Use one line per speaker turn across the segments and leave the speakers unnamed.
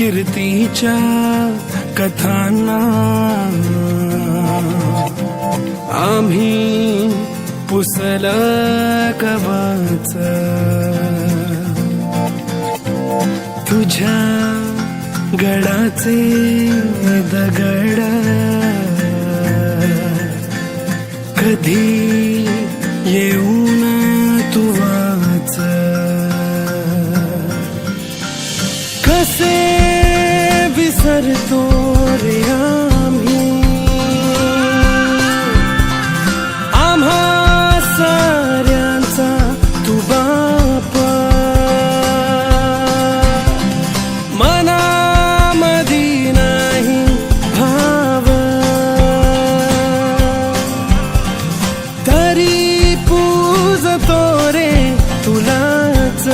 कीर्तीच्या कथांना आम्ही पुसल कवच तुझ्या गडाचे दगड कधी येऊन तू वाच कसे विसरतो रे आम्ही आम्हा साऱ्यांचा तू बाप मनामधी नाही भाव तरी पूजतो रे तुलाच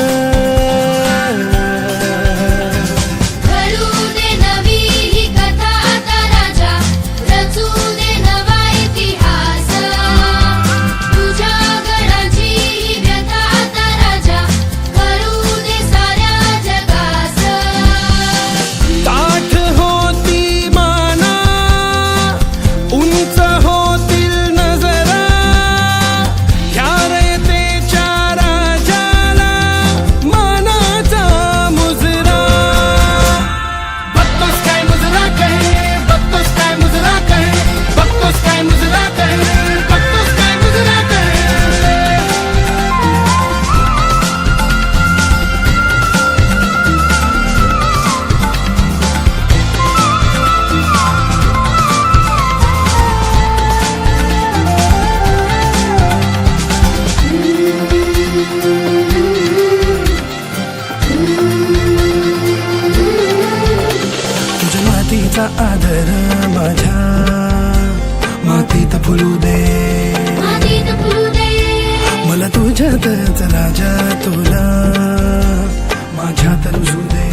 मातीचा आदर माझ्या मातीत फुलू दे मला तुझ्यातच राजा तुला माझ्यात रुजू दे